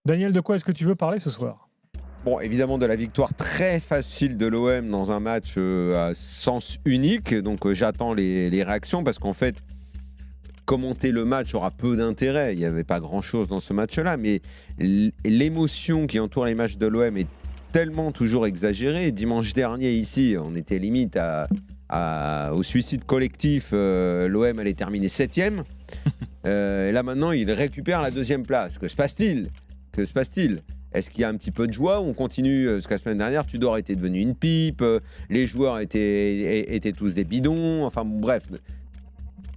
Daniel, de quoi est-ce que tu veux parler ce soir? Bon, évidemment, de la victoire très facile de l'OM dans un match à sens unique. Donc, j'attends les réactions parce qu'en fait, commenter le match aura peu d'intérêt. Il n'y avait pas grand-chose dans ce match-là. Mais l'émotion qui entoure les matchs de l'OM est tellement toujours exagérée. Dimanche dernier, ici, on était limite au suicide collectif. L'OM allait terminer 7e. Et là, maintenant, il récupère la 2e place. Que se passe-t-il? Que se passe-t-il? Est-ce qu'il y a un petit peu de joie ou on continue? Parce que la semaine dernière, Tudor était devenu une pipe, les joueurs étaient tous des bidons. Enfin, bref.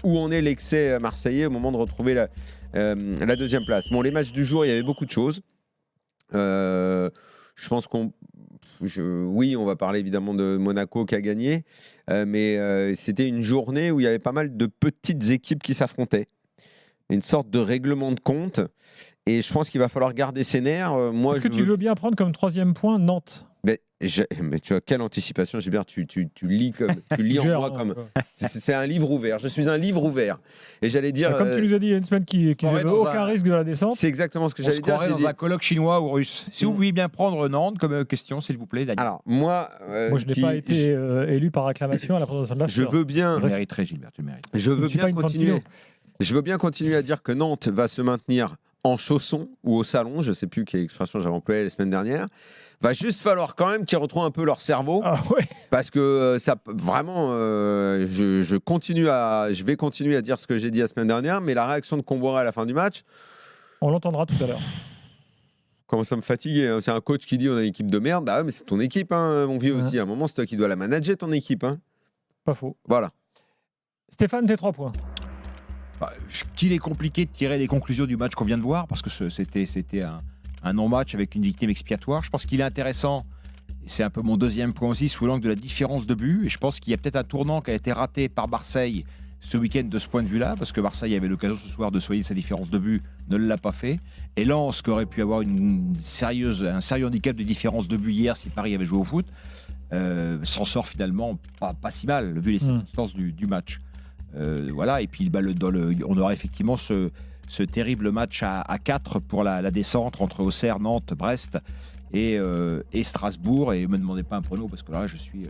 Où en est l'excès marseillais au moment de retrouver la 2e place? Bon, les matchs du jour, il y avait beaucoup de choses. Je pense oui, on va parler évidemment de Monaco qui a gagné, mais c'était une journée où il y avait pas mal de petites équipes qui s'affrontaient. Une sorte de règlement de compte. Et je pense qu'il va falloir garder ses nerfs. Est-ce que tu veux bien prendre comme 3e point Nantes? Mais tu as quelle anticipation, Gilbert, tu lis en moi comme... C'est un livre ouvert. Je suis un livre ouvert. Et j'allais dire... Comme tu nous as dit il y a une semaine qu'ils n'avaient aucun risque de la descente. C'est exactement ce que j'allais dire. On se croirait dans un colloque chinois ou russe. Si vous pouviez bien prendre Nantes comme question, s'il vous plaît, Daniel. Alors, moi je n'ai pas été élu par acclamation à la présentation de la Je veux bien... Tu le mériterais, Gilbert, tu le mérites. Je veux bien continuer à dire que Nantes va se maintenir en chaussons ou au salon, je ne sais plus quelle expression j'avais employée la semaine dernière. Va juste falloir quand même qu'ils retrouvent un peu leur cerveau, parce que ça vraiment, je vais continuer à dire ce que j'ai dit la semaine dernière, mais la réaction de Comboiré à la fin du match, on l'entendra tout à l'heure. Commence à me fatiguer. Hein. C'est un coach qui dit on a une équipe de merde, bah ouais, mais c'est ton équipe, hein, mon vieux aussi. À un moment, c'est toi qui dois la manager ton équipe. Hein. Pas faux. Voilà. Stéphane, tes 3 points. Qu'il est compliqué de tirer les conclusions du match qu'on vient de voir, parce que c'était un non-match avec une victime expiatoire. Je pense qu'il est intéressant, et c'est un peu mon 2e point aussi, sous l'angle de la différence de but. Et je pense qu'il y a peut-être un tournant qui a été raté par Marseille ce week-end de ce point de vue-là, parce que Marseille avait l'occasion ce soir de soigner sa différence de but, ne l'a pas fait. Et Lens, qui aurait pu avoir un sérieux handicap de différence de but hier si Paris avait joué au foot, s'en sort finalement pas si mal, vu les circonstances du match. Voilà, et puis on aura effectivement ce terrible match à 4 pour la descente entre Auxerre, Nantes, Brest et Strasbourg. Et ne me demandez pas un prono, parce que là, je suis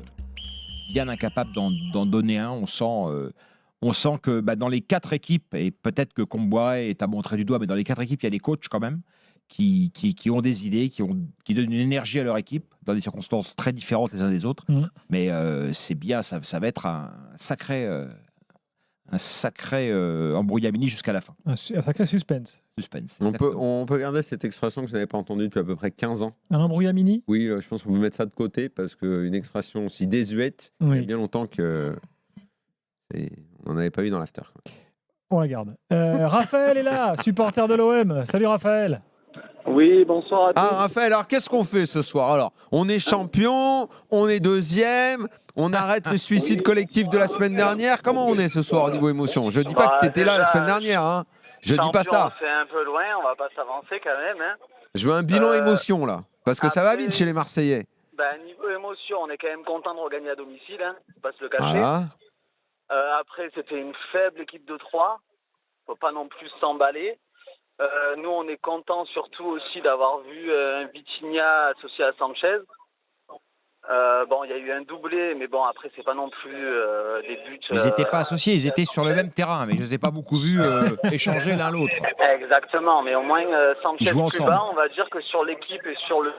bien incapable d'en donner un. On sent que dans les 4 équipes, et peut-être que Comboiré est à montrer du doigt, mais dans les 4 équipes, il y a des coachs quand même qui ont des idées, qui donnent une énergie à leur équipe dans des circonstances très différentes les uns des autres. Mais c'est bien, ça va être un sacré embrouillamini jusqu'à la fin. Un sacré suspense. On peut garder cette expression que je n'avais pas entendue depuis à peu près 15 ans. Un embrouillamini? Oui, je pense qu'on peut mettre ça de côté, parce qu'une expression aussi désuète, il y a bien longtemps qu'on n'en avait pas eu dans l'after. On la garde. Raphaël est là, supporter de l'OM. Salut Raphaël. Oui, bonsoir à tous. Ah, Raphaël, alors qu'est-ce qu'on fait ce soir? Alors, on est champion, on est 2e, on arrête le suicide collectif de la semaine dernière. Comment on est ce soir au niveau émotion? Je dis pas que tu étais là la semaine dernière, hein. Je dis pas ça. C'est un peu loin, on va pas s'avancer quand même. Hein. Je veux un bilan émotion là, parce que ça va vite chez les Marseillais. Niveau émotion, on est quand même content de regagner à domicile, hein, faut pas se le cacher. Voilà. Après, c'était une faible équipe de 3, faut pas non plus s'emballer. Nous, on est content surtout aussi d'avoir vu un Vitinha associé à Sanchez. Il y a eu un doublé, mais bon, après, c'est pas non plus des buts. Ils n'étaient pas associés, ils étaient sur le même terrain, mais je ne les ai pas beaucoup vus échanger l'un l'autre. Exactement, mais au moins, Sanchez plus bas, on va dire que sur l'équipe et sur le...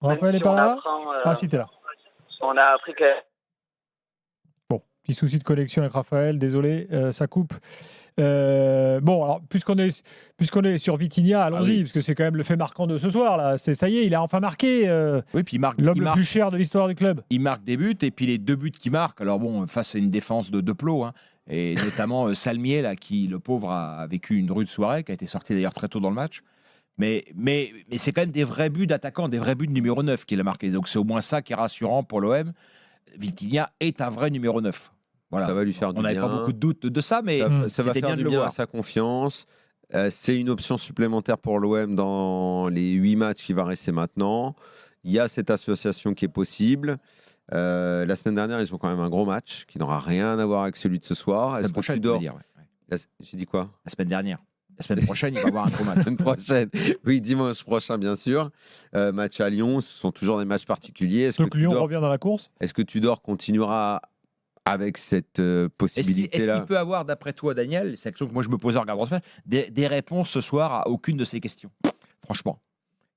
Raphaël est pas là? Si, t'es là. On a appris que... Bon, petit souci de connexion avec Raphaël, désolé, ça coupe. Alors, puisqu'on est sur Vitinha, allons-y, parce que c'est quand même le fait marquant de ce soir. Là. Ça y est, il a enfin marqué puis l'homme le plus cher de l'histoire du club. Il marque des buts, et puis les 2 buts qu'il marque, alors bon, face à une défense de plot, hein, et notamment Salmier, là, qui, le pauvre, a vécu une rude soirée, qui a été sorti d'ailleurs très tôt dans le match. Mais c'est quand même des vrais buts d'attaquant, des vrais buts de numéro 9 qu'il a marqué. Donc c'est au moins ça qui est rassurant pour l'OM. Vitinha est un vrai numéro 9. Voilà. Ça va lui faire du bien. On n'avait pas beaucoup de doutes de ça, mais ça va faire du bien à sa confiance. C'est une option supplémentaire pour l'OM dans les 8 matchs qui va rester maintenant. Il y a cette association qui est possible. La semaine dernière, ils ont quand même un gros match qui n'aura rien à voir avec celui de ce soir. La semaine prochaine, tu veux dire. J'ai dit quoi? La semaine dernière. La semaine prochaine, il va avoir un gros match. La semaine prochaine. Oui, dimanche prochain, bien sûr. Match à Lyon, ce sont toujours des matchs particuliers. Donc Lyon revient dans la course. Est-ce que Tudor continuera avec cette Est-ce possibilité-là qu'il peut avoir, d'après toi, Daniel, c'est la question que moi je me posais en regardant ce match, des réponses ce soir à aucune de ces questions? Franchement.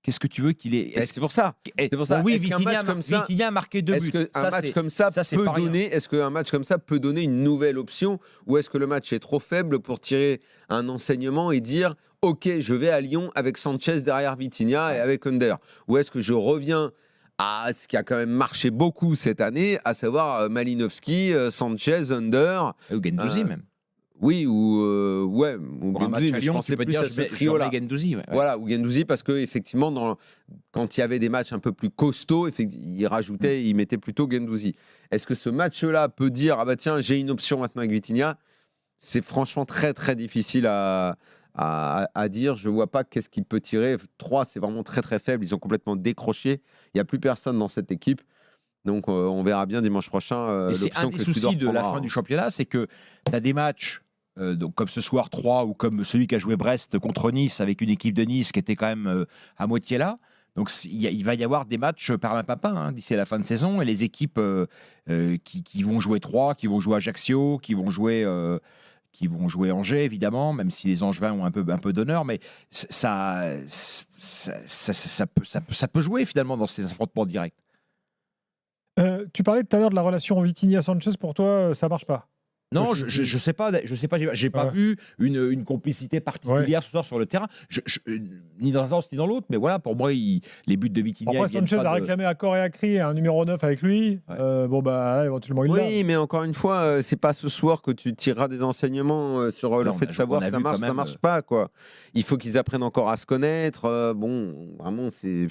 Qu'est-ce que tu veux qu'il ait C'est pour ça. C'est pour ça. Bon, oui, Est-ce qu'un match comme ça, Vitinha a marqué 2 buts. est-ce qu'un match comme ça peut donner, est-ce qu'un match comme ça peut donner une nouvelle option, ou est-ce que le match est trop faible pour tirer un enseignement et dire OK, je vais à Lyon avec Sanchez derrière Vitinha et avec Under, ou est-ce que je reviens à ce qui a quand même marché beaucoup cette année, à savoir Malinowski, Sanchez, Under, Ou Guendouzi même. Oui, ou Pour un match Guendouzi, à mais je Lyon, pensais tu peux plus dire à ce trio-là. Guendouzi. Voilà, ou Guendouzi, parce que effectivement, quand il y avait des matchs un peu plus costauds, il rajoutait, il mettait plutôt Guendouzi. Est-ce que ce match-là peut dire ah bah tiens, j'ai une option maintenant avec Vitinha? C'est franchement très très difficile à dire. Je vois pas qu'est-ce qu'il peut tirer. 3, c'est vraiment très très faible. Ils ont complètement décroché. Il n'y a plus personne dans cette équipe. Donc on verra bien dimanche prochain. Et c'est un des soucis de la fin du championnat, c'est que tu as des matchs. Donc comme ce soir 3 ou comme celui qu'a joué Brest contre Nice avec une équipe de Nice qui était quand même à moitié là. Donc il va y avoir des matchs par un papin d'ici à la fin de saison et les équipes qui vont jouer 3, qui vont jouer Ajaccio, qui vont jouer Angers évidemment, même si les Angevins ont un peu d'honneur, mais ça peut jouer finalement dans ces affrontements directs. Tu parlais tout à l'heure de la relation Vitinha-Sanchez. Pour toi, ça marche pas? Non, je sais pas, j'ai pas vu une complicité particulière ce soir sur le terrain, ni dans un sens ni dans l'autre, mais voilà, pour moi, les buts de Vitinha. Après, Sanchez a réclamé à corps et à cri un numéro 9 avec lui. Bon, bah, éventuellement, il l'a. Oui, mais encore une fois, c'est pas ce soir que tu tireras des enseignements sur le fait de savoir si ça marche pas, quoi. Il faut qu'ils apprennent encore à se connaître. Bon, vraiment, c'est.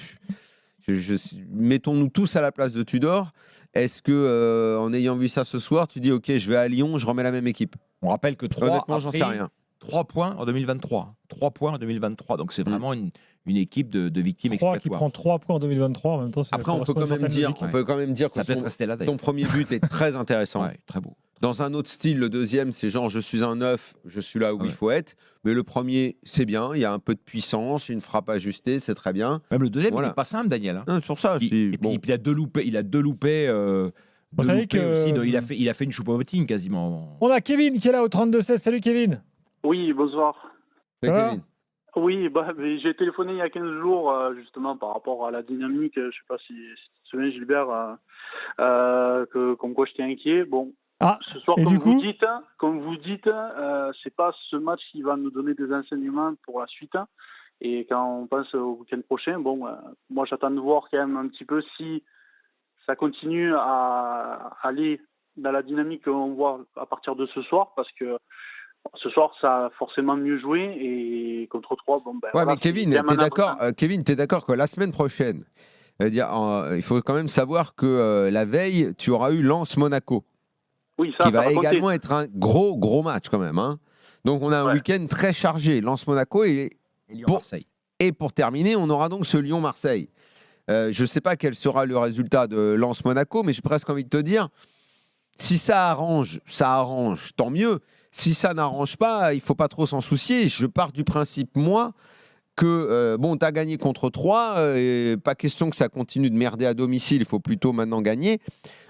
Mettons-nous tous à la place de Tudor. Est-ce que, en ayant vu ça ce soir, tu dis OK, je vais à Lyon, je remets la même équipe? On rappelle que 3 j'en sais rien. 3 points en 2023. 3 points en 2023. Donc c'est vraiment une équipe de victimes expiatoires. Qui prend 3 points en 2023. En même temps, après, on peut quand même dire ça que peut rester là, ton premier but est très intéressant. Très beau. Dans un autre style, le deuxième, c'est genre je suis un 9, je suis là où il faut être. Mais le premier, c'est bien, il y a un peu de puissance, une frappe ajustée, c'est très bien. Même le deuxième, il n'est pas simple, Daniel. Non, c'est pour ça. Puis il a deux loupés. Vous savez que il a fait une choupo-moting quasiment. On a Kevin qui est là au 32-16. Salut Kevin. Oui, bonsoir. C'est Kevin. Oui, j'ai téléphoné il y a 15 jours justement par rapport à la dynamique. Je ne sais pas si tu te souviens, Gilbert, comme quoi j'étais inquiet. Bon, ce soir, comme vous dites, c'est pas ce match qui va nous donner des enseignements pour la suite. Et quand on pense au week-end prochain, moi j'attends de voir quand même un petit peu si ça continue à aller dans la dynamique qu'on voit à partir de ce soir, parce que ce soir, ça a forcément mieux joué, et contre 3, mais Kevin, t'es d'accord que la semaine prochaine, il faut quand même savoir que la veille, tu auras eu Lens-Monaco, qui va également être un gros match quand même. Hein. Donc on a un week-end très chargé, Lens-Monaco et Lyon-Marseille. Et pour terminer, on aura donc ce Lyon-Marseille. Je ne sais pas quel sera le résultat de Lens-Monaco, mais j'ai presque envie de te dire, si ça arrange, tant mieux. Si ça n'arrange pas, il ne faut pas trop s'en soucier. Je pars du principe, moi, que tu as gagné contre 3, et pas question que ça continue de merder à domicile, il faut plutôt maintenant gagner.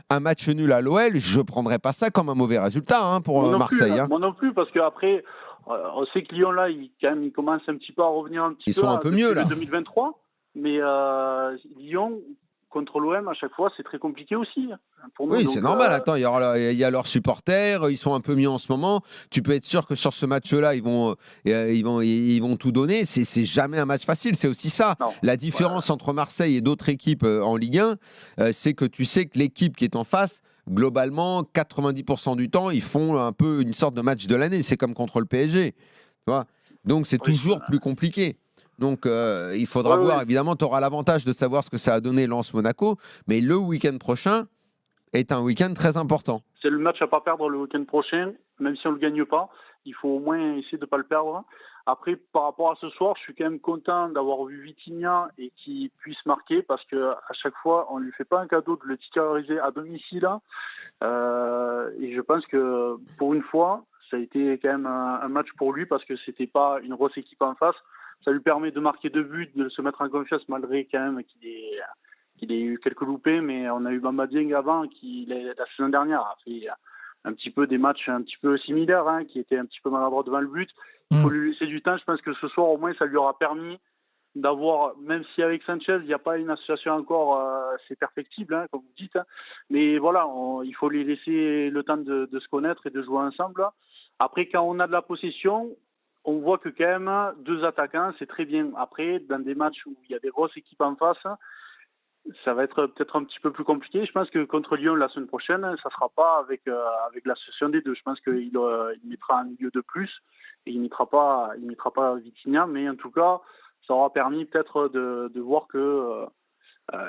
Un match nul à l'OL, je ne prendrais pas ça comme un mauvais résultat pour Marseille. Moi non plus, parce qu'après, on sait que Lyon, là, il commence un petit peu à revenir Ils sont un peu mieux, là. 2023, mais Lyon, contre l'OM, à chaque fois, c'est très compliqué aussi. Pour nous, c'est normal. Attends, il y a leurs supporters, ils sont un peu mieux en ce moment. Tu peux être sûr que sur ce match-là, ils vont tout donner. C'est jamais un match facile. C'est aussi ça. Non. La différence entre Marseille et d'autres équipes en Ligue 1, c'est que tu sais que l'équipe qui est en face, globalement, 90% du temps, ils font un peu une sorte de match de l'année. C'est comme contre le PSG. Tu vois. Donc, c'est toujours plus compliqué. Donc, il faudra voir. Évidemment, tu auras l'avantage de savoir ce que ça a donné Lens-Monaco. Mais le week-end prochain est un week-end très important. C'est le match à ne pas perdre le week-end prochain. Même si on ne le gagne pas, il faut au moins essayer de ne pas le perdre. Après, par rapport à ce soir, je suis quand même content d'avoir vu Vitinha et qu'il puisse marquer, parce qu'à chaque fois, on ne lui fait pas un cadeau de le titulariser à domicile. Et je pense que, pour une fois, Ça a été quand même un match pour lui parce que c'était pas une grosse équipe en face. Ça lui permet de marquer 2 buts, de se mettre en confiance malgré quand même qu'il ait eu quelques loupés. Mais on a eu Bamba Dieng avant qui, la saison dernière, a fait un petit peu des matchs un petit peu similaires, qui était un petit peu maladroit devant le but. Il faut lui laisser du temps. Je pense que ce soir, au moins, ça lui aura permis d'avoir, même si avec Sanchez, il n'y a pas une association encore, c'est perfectible, comme vous dites. Mais voilà, il faut les laisser le temps de se connaître et de jouer ensemble. Après, quand on a de la possession, on voit que quand même, 2 attaquants, c'est très bien. Après, dans des matchs où il y a des grosses équipes en face, ça va être peut-être un petit peu plus compliqué. Je pense que contre Lyon la semaine prochaine, ça ne sera pas avec l'association des deux. Je pense qu'il mettra un milieu de plus et il ne mettra pas Vitinha. Mais en tout cas, ça aura permis peut-être de voir que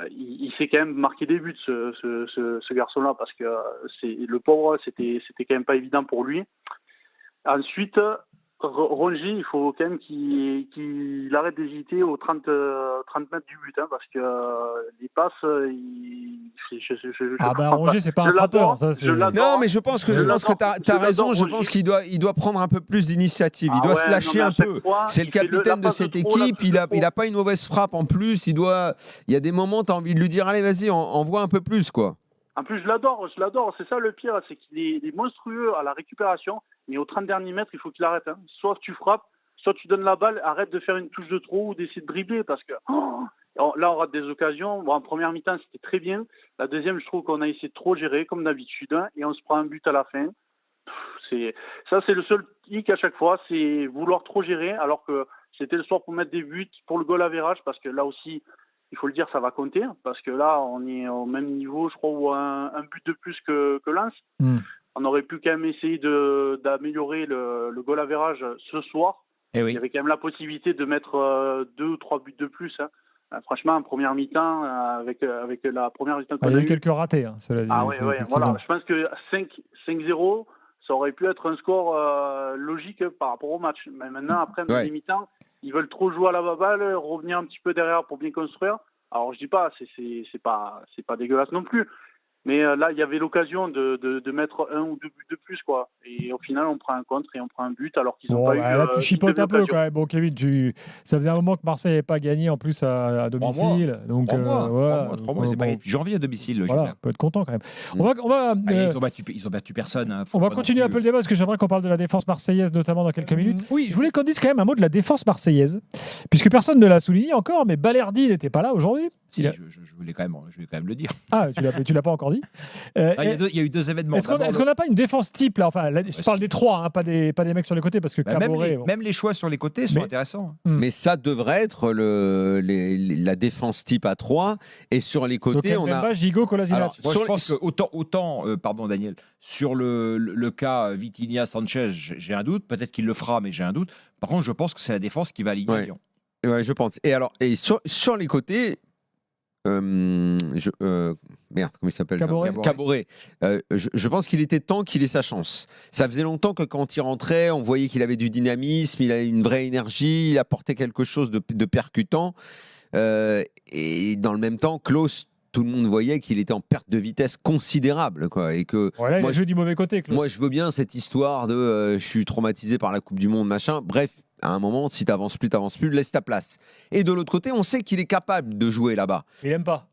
il s'est quand même marqué des buts, ce garçon-là, parce que le pauvre, c'était quand même pas évident pour lui. Ensuite, Rongier, il faut quand même qu'il arrête d'hésiter aux 30 mètres du but, parce que les passes, Rongier, c'est pas un frappeur. Non, mais je pense que tu as raison. Je pense qu'il doit prendre un peu plus d'initiative. Il doit se lâcher un peu. C'est le capitaine de cette équipe. Il a pas une mauvaise frappe en plus. Il y a des moments, tu as envie de lui dire allez, vas-y, envoie un peu plus, quoi. En plus, je l'adore. C'est ça le pire, c'est qu'il est monstrueux à la récupération, mais aux 30 derniers mètres, il faut qu'il arrête. Soit tu frappes, soit tu donnes la balle, arrête de faire une touche de trop ou d'essayer de dribbler, parce que là, on rate des occasions. Bon, en première mi-temps, c'était très bien. La deuxième, je trouve qu'on a essayé de trop gérer, comme d'habitude, et on se prend un but à la fin. C'est le seul hic à chaque fois, c'est vouloir trop gérer, alors que c'était le soir pour mettre des buts, pour le goal average, parce que là aussi, il faut le dire, ça va compter, parce que là, on est au même niveau, je crois, ou un but de plus que Lens. On aurait pu quand même essayer d'améliorer le goal average ce soir. Oui. Il y avait quand même la possibilité de mettre 2 ou 3 buts de plus. Franchement, en première mi-temps, avec la première mi-temps qu'on a eu... Il y a eu quelques ratés, cela dit. Voilà. Je pense que 5-0, ça aurait pu être un score logique par rapport au match. Mais maintenant, après, en deuxième mi-temps, ils veulent trop jouer à la baballe, revenir un petit peu derrière pour bien construire. Alors je dis pas, c'est pas dégueulasse non plus. Mais là, il y avait l'occasion de mettre 1 ou 2 buts de plus, quoi. Et au final, on prend un contre et on prend un but alors qu'ils n'ont pas eu. Là, tu chipotes un peu quand même. Bon, Kevin, ça faisait un moment que Marseille n'avait pas gagné en plus à domicile. 3 mois, c'est pas depuis janvier à domicile. Voilà, on peut être content quand même. Ils ont battu personne. On va continuer un peu le débat parce que j'aimerais qu'on parle de la défense marseillaise, notamment dans quelques minutes. Oui, je voulais qu'on dise quand même un mot de la défense marseillaise, puisque personne ne l'a souligné encore, mais Balerdi n'était pas là aujourd'hui. Si, je voulais quand même le dire. Ah, tu l'as pas encore dit. Il y a eu 2 événements. Est-ce qu'on n'a pas une défense type là, enfin, je parle des 3, pas des mecs sur les côtés, parce que même les choix sur les côtés sont intéressants. Mais ça devrait être la défense type à 3, et sur les côtés, donc, on a Gigot, Kolasinac. Je pense que autant pardon Daniel, sur le cas Vitinha Sanchez, j'ai un doute. Peut-être qu'il le fera, mais j'ai un doute. Par contre, je pense que c'est la défense qui va aligner Lyon. Ouais, je pense. Et sur les côtés. Comment il s'appelle Caboret. Je pense qu'il était temps qu'il ait sa chance. Ça faisait longtemps que quand il rentrait, on voyait qu'il avait du dynamisme, il avait une vraie énergie, il apportait quelque chose de percutant. Et dans le même temps, Klose, tout le monde voyait qu'il était en perte de vitesse considérable, quoi. Et que il a joué du mauvais côté, Klose. Moi, je veux bien cette histoire de je suis traumatisé par la Coupe du Monde, machin. Bref. À un moment, si t'avances plus, laisse ta place. Et de l'autre côté, on sait qu'il est capable de jouer là-bas. Il aime pas.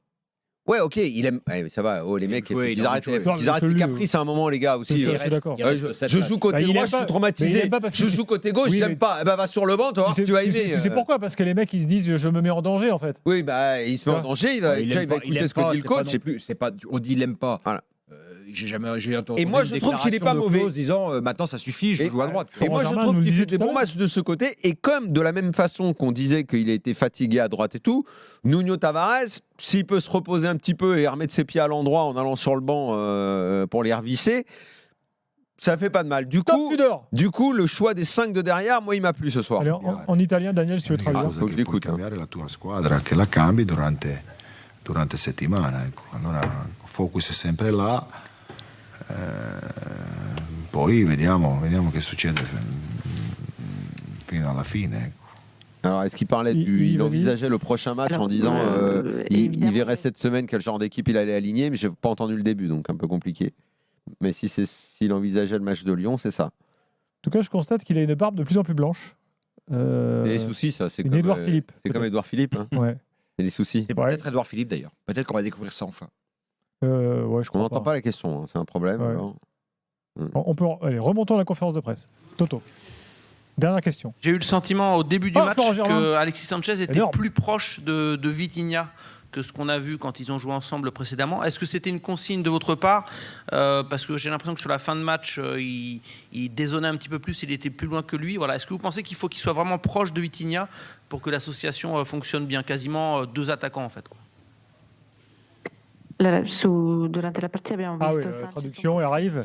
Ouais, ok, il aime. Ça va, les mecs, ils arrêtent les caprices à un moment, les gars, aussi. Je suis d'accord. Je joue côté droit, je suis traumatisé. Je joue côté gauche, j'aime pas. Va sur le banc, tu vas voir, tu vas aimer. Tu sais pourquoi ? Parce que les mecs, ils se disent, je me mets en danger, en fait. Oui, il se met en danger, il va écouter ce que dit le coach. On dit il aime pas. Voilà. J'ai entendu. Et moi, je trouve qu'il n'est pas mauvais. Disant maintenant, ça suffit, je joue à droite. Et moi, je trouve qu'il fait des bons matchs de ce côté. Et comme de la même façon qu'on disait qu'il a été fatigué à droite et tout, Nuno Tavares, s'il peut se reposer un petit peu et remettre ses pieds à l'endroit en allant sur le banc pour les revisser, ça fait pas de mal. Du coup, le choix des 5 de derrière, moi, il m'a plu ce soir. Allez, en italien, Daniel, si tu veux traduire. Faut que je l'écoute. Cambiare la tua squadra, che la cambi durante settimana. Allora, focus è sempre là. Poi vediamo che succede fino alla fine. Alors, est-ce qu'il parlait il envisageait le prochain match en disant il verrait cette semaine quel genre d'équipe il allait aligner, mais j'ai pas entendu le début, donc un peu compliqué. Mais s'il envisageait le match de Lyon, c'est ça. tout cas, je constate qu'il a une barbe de plus en plus blanche. Les soucis, ça, c'est une comme Édouard Philippe. C'est comme Édouard Philippe. Hein. Ouais. C'est des soucis. Et peut-être Édouard Philippe d'ailleurs. Peut-être qu'on va découvrir ça enfin. Ouais, je On crois n'entend pas la question, hein, c'est un problème. Ouais. Alors. On peut. Allez, remontons à la conférence de presse. Toto. Dernière question. J'ai eu le sentiment au début du match Florent Germain. que Alexis Sanchez était Énorme. plus proche de Vitinha que ce qu'on a vu quand ils ont joué ensemble précédemment. Est-ce que c'était une consigne de votre part parce que j'ai l'impression que sur la fin de match, il dézonnait un petit peu plus, il était plus loin que lui. Voilà. Est-ce que vous pensez qu'il faut qu'il soit vraiment proche de Vitinha pour que l'association fonctionne bien? Quasiment 2 attaquants en fait, quoi. Durante la partita abbiamo Ah oui, visto la Sanchez traduction arrive.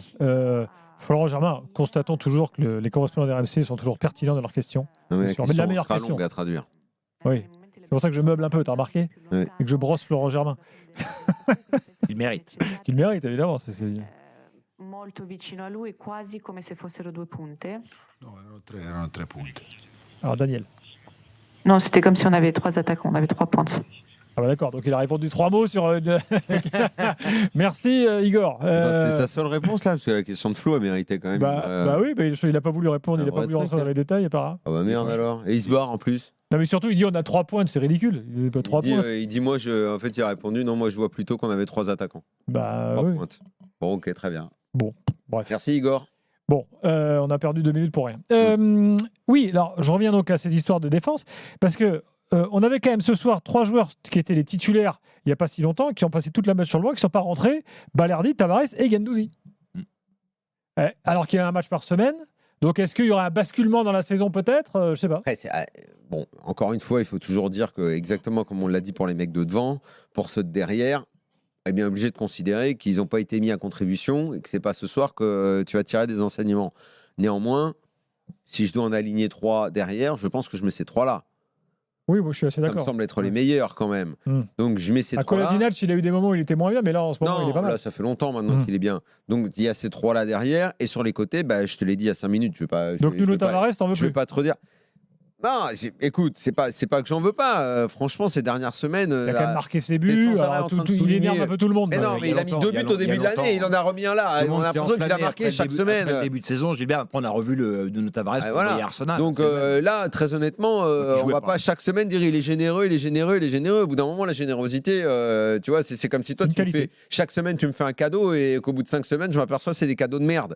Florent Germain, constatons toujours que les correspondants d'RMC sont toujours pertinents dans leurs questions. Non, mais la sûr, mais de la question meilleure sera question. longue à traduire. Oui. C'est pour ça que je meuble un peu, t'as remarqué? Oui. Et que je brosse Florent Germain. Il mérite. Qu'il mérite, évidemment. C'est... molto vicino a lui, quasi come se fossero 2 punte. No, erano tre punte. Alors, Daniel. Non, c'était comme si on avait 3 attaquants, on avait 3 pointes. Ah bah d'accord, donc il a répondu 3 mots sur... Merci Igor. C'est sa seule réponse là, parce que la question de Flo a mérité quand même. Bah oui, mais il n'a pas voulu répondre, il n'a pas voulu rentrer dans les détails, apparemment. Ah bah merde alors. Et il se barre en plus. Non mais surtout, il dit on a 3 points, c'est ridicule. Il pas 3 points. Il dit moi, en fait, il a répondu non, moi je vois plutôt qu'on avait 3 attaquants. Bah 3 oui. pointes. Bon, ok, très bien. Bon, bref. Merci Igor. Bon, on a perdu 2 minutes pour rien. Oui, alors je reviens donc à ces histoires de défense, parce que on avait quand même ce soir 3 joueurs qui étaient les titulaires il n'y a pas si longtemps, qui ont passé toute la match sur le banc, qui ne sont pas rentrés, Balerdi, Tavares et Guendouzi. Alors qu'il y a un match par semaine. Donc est-ce qu'il y aura un basculement dans la saison peut-être? Je ne sais pas. Après, bon, encore une fois, il faut toujours dire que, exactement comme on l'a dit pour les mecs de devant, pour ceux de derrière, on est bien obligé de considérer qu'ils n'ont pas été mis à contribution et que ce n'est pas ce soir que tu vas tirer des enseignements. Néanmoins, si je dois en aligner 3 derrière, je pense que je mets ces 3-là. Oui, moi, je suis assez d'accord. Ça me semble être les meilleurs quand même. Donc je mets ces 3-là. Kolasinac, il a eu des moments où il était moins bien, mais là en ce moment il est pas mal. Là ça fait longtemps maintenant qu'il est bien. Donc il y a ces 3-là derrière et sur les côtés, bah, je te l'ai dit il y a 5 minutes. Donc Nuno Tavares, t'en veux plus? Je vais pas te redire. Non, écoute, c'est pas que j'en veux pas. Franchement, ces dernières semaines, il a quand même marqué ses buts. Il énerve un peu tout le monde. Mais non, mais il a mis 2 buts au début de l'année. Il en a remis un là. On a l'impression qu'il a marqué chaque semaine. Après le début de saison, Gilbert, après on a revu le Nuno Tavares pour Arsenal. Donc là, très honnêtement, on va pas chaque semaine dire il est généreux, il est généreux, il est généreux. Au bout d'un moment, la générosité, tu vois, c'est comme si toi, chaque semaine, tu me fais un cadeau et qu'au bout de 5 semaines, je m'aperçois que c'est des cadeaux de merde.